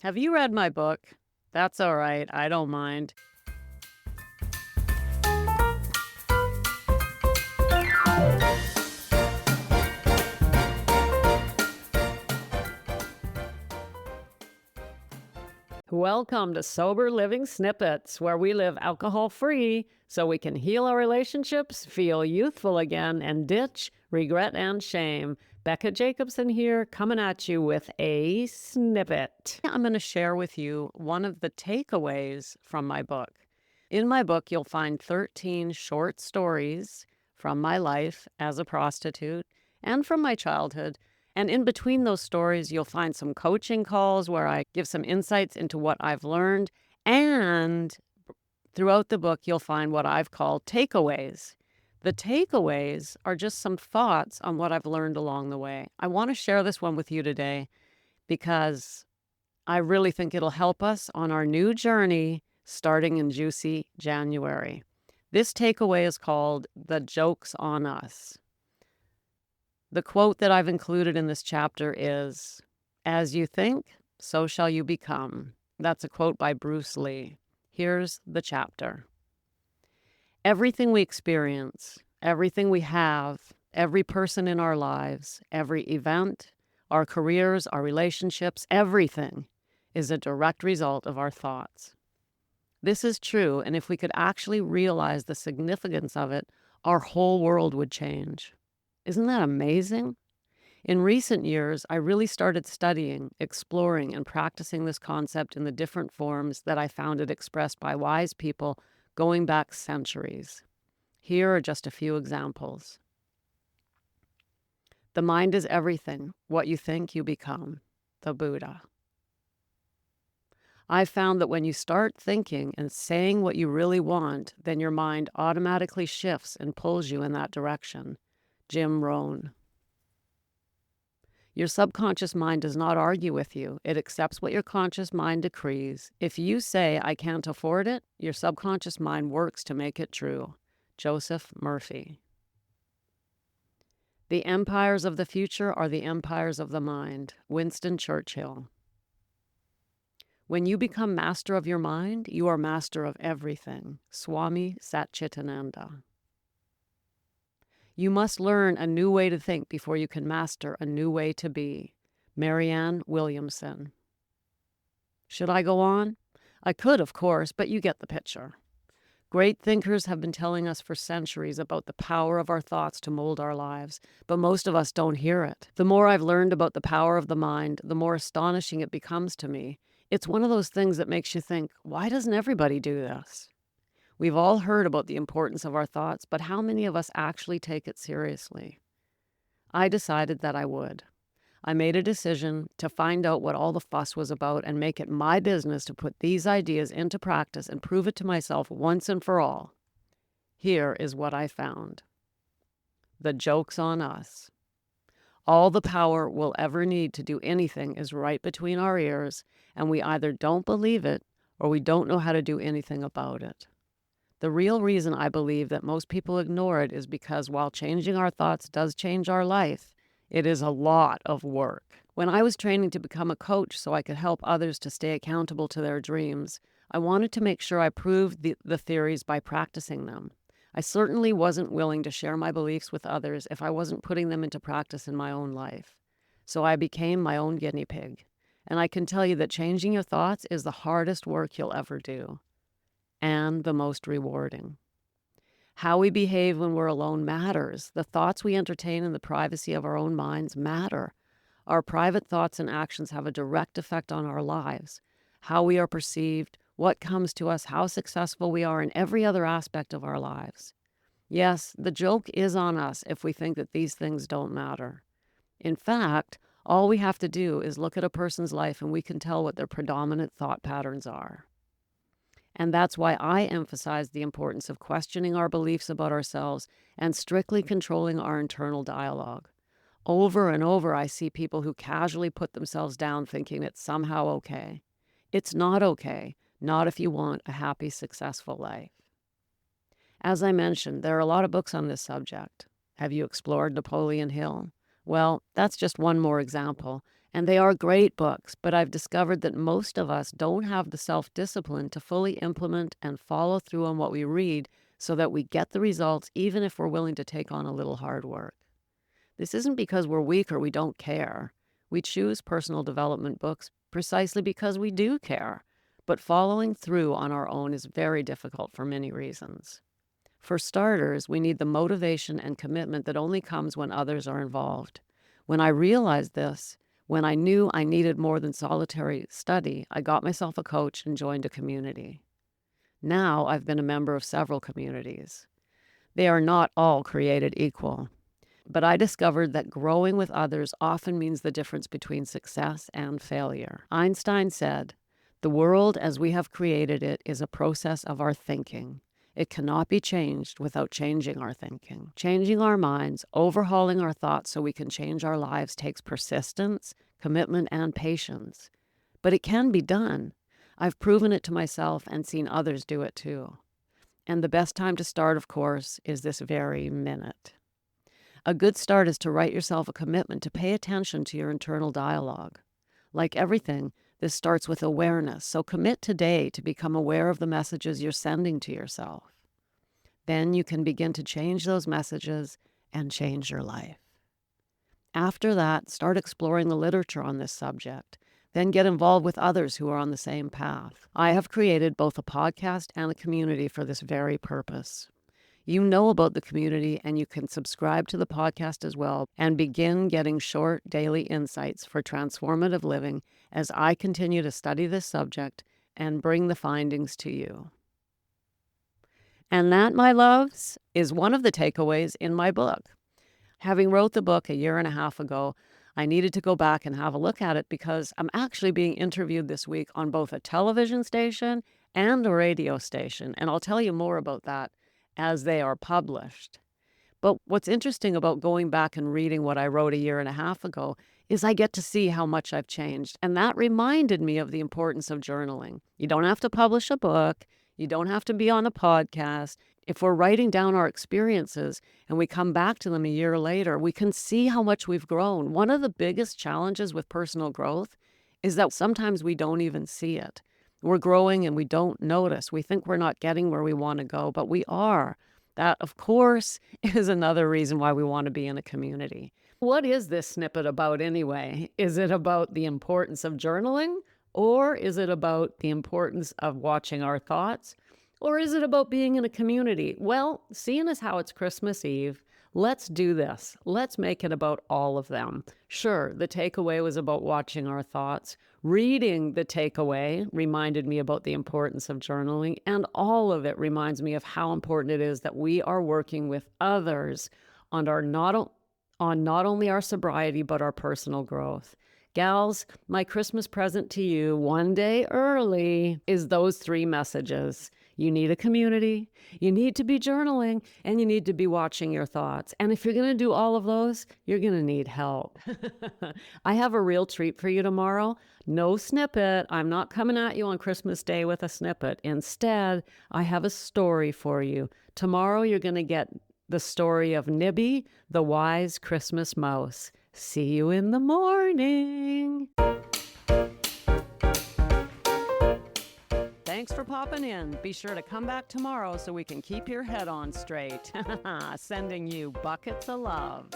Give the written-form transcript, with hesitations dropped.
Have you read my book? That's all right. I don't mind. Welcome to Sober Living Snippets, where we live alcohol free so we can heal our relationships, feel youthful again, and ditch regret and shame. Becca Jacobson here, coming at you with a snippet. I'm going to share with you one of the takeaways from my book. In my book, you'll find 13 short stories from my life as a prostitute and from my childhood. And in between those stories, you'll find some coaching calls where I give some insights into what I've learned. And throughout the book, you'll find what I've called takeaways. The takeaways are just some thoughts on what I've learned along the way. I want to share this one with you today because I really think it'll help us on our new journey starting in juicy January. This takeaway is called "The Joke's on Us." The quote that I've included in this chapter is, "As you think, so shall you become." That's a quote by Bruce Lee. Here's the chapter. Everything we experience, everything we have, every person in our lives, every event, our careers, our relationships, everything is a direct result of our thoughts. This is true, and if we could actually realize the significance of it, our whole world would change. Isn't that amazing? In recent years, I really started studying, exploring, and practicing this concept in the different forms that I found it expressed by wise people going back centuries. Here are just a few examples. The mind is everything. What you think, you become. The Buddha. I've found that when you start thinking and saying what you really want, then your mind automatically shifts and pulls you in that direction. Jim Rohn. Your subconscious mind does not argue with you. It accepts what your conscious mind decrees. If you say, "I can't afford it," your subconscious mind works to make it true. Joseph Murphy. The empires of the future are the empires of the mind. Winston Churchill. When you become master of your mind, you are master of everything. Swami Satchitananda. You must learn a new way to think before you can master a new way to be. Marianne Williamson. Should I go on? I could, of course, but you get the picture. Great thinkers have been telling us for centuries about the power of our thoughts to mold our lives, but most of us don't hear it. The more I've learned about the power of the mind, the more astonishing it becomes to me. It's one of those things that makes you think, why doesn't everybody do this? We've all heard about the importance of our thoughts, but how many of us actually take it seriously? I decided that I would. I made a decision to find out what all the fuss was about and make it my business to put these ideas into practice and prove it to myself once and for all. Here is what I found. The joke's on us. All the power we'll ever need to do anything is right between our ears, and we either don't believe it or we don't know how to do anything about it. The real reason I believe that most people ignore it is because while changing our thoughts does change our life, it is a lot of work. When I was training to become a coach so I could help others to stay accountable to their dreams, I wanted to make sure I proved the theories by practicing them. I certainly wasn't willing to share my beliefs with others if I wasn't putting them into practice in my own life. So I became my own guinea pig. And I can tell you that changing your thoughts is the hardest work you'll ever do. And the most rewarding. How we behave when we're alone matters. The thoughts we entertain in the privacy of our own minds matter. Our private thoughts and actions have a direct effect on our lives. How we are perceived, what comes to us, how successful we are in every other aspect of our lives. Yes, the joke is on us if we think that these things don't matter. In fact, all we have to do is look at a person's life and we can tell what their predominant thought patterns are. And that's why I emphasize the importance of questioning our beliefs about ourselves and strictly controlling our internal dialogue. Over and over, I see people who casually put themselves down thinking it's somehow okay. It's not okay, not if you want a happy, successful life. As I mentioned, there are a lot of books on this subject. Have you explored Napoleon Hill? Well, that's just one more example. And they are great books, but I've discovered that most of us don't have the self-discipline to fully implement and follow through on what we read so that we get the results, even if we're willing to take on a little hard work. This isn't because we're weak or we don't care. We choose personal development books precisely because we do care. But following through on our own is very difficult for many reasons. For starters, we need the motivation and commitment that only comes when others are involved. When I realized this, when I knew I needed more than solitary study, I got myself a coach and joined a community. Now I've been a member of several communities. They are not all created equal. But I discovered that growing with others often means the difference between success and failure. Einstein said, "The world as we have created it is a process of our thinking. It cannot be changed without changing our thinking. Changing our minds, overhauling our thoughts so we can change our lives takes persistence, commitment, and patience. But it can be done. I've proven it to myself and seen others do it too. And the best time to start, of course, is this very minute." A good start is to write yourself a commitment to pay attention to your internal dialogue. Like everything, this starts with awareness, so commit today to become aware of the messages you're sending to yourself. Then you can begin to change those messages and change your life. After that, start exploring the literature on this subject. Then get involved with others who are on the same path. I have created both a podcast and a community for this very purpose. You know about the community, and you can subscribe to the podcast as well and begin getting short daily insights for transformative living as I continue to study this subject and bring the findings to you. And that, my loves, is one of the takeaways in my book. Having wrote the book a year and a half ago, I needed to go back and have a look at it because I'm actually being interviewed this week on both a television station and a radio station, and I'll tell you more about that as they are published. But what's interesting about going back and reading what I wrote a year and a half ago is I get to see how much I've changed. And that reminded me of the importance of journaling. You don't have to publish a book. You don't have to be on a podcast. If we're writing down our experiences and we come back to them a year later, we can see how much we've grown. One of the biggest challenges with personal growth is that sometimes we don't even see it. We're growing and we don't notice. We think we're not getting where we want to go, but we are. That, of course, is another reason why we want to be in a community. What is this snippet about anyway? Is it about the importance of journaling? Or is it about the importance of watching our thoughts? Or is it about being in a community? Well, seeing as how it's Christmas Eve, let's do this. Let's make it about all of them. Sure, the takeaway was about watching our thoughts. Reading the takeaway reminded me about the importance of journaling, and all of it reminds me of how important it is that we are working with others on not only our sobriety, but our personal growth. Gals, my Christmas present to you, one day early, is those 3 messages. You need a community, you need to be journaling, and you need to be watching your thoughts. And if you're going to do all of those, you're going to need help. I have a real treat for you tomorrow. No snippet. I'm not coming at you on Christmas Day with a snippet. Instead, I have a story for you. Tomorrow, you're going to get the story of Nibby, the wise Christmas mouse. See you in the morning. Thanks for popping in. Be sure to come back tomorrow so we can keep your head on straight. Sending you buckets of love.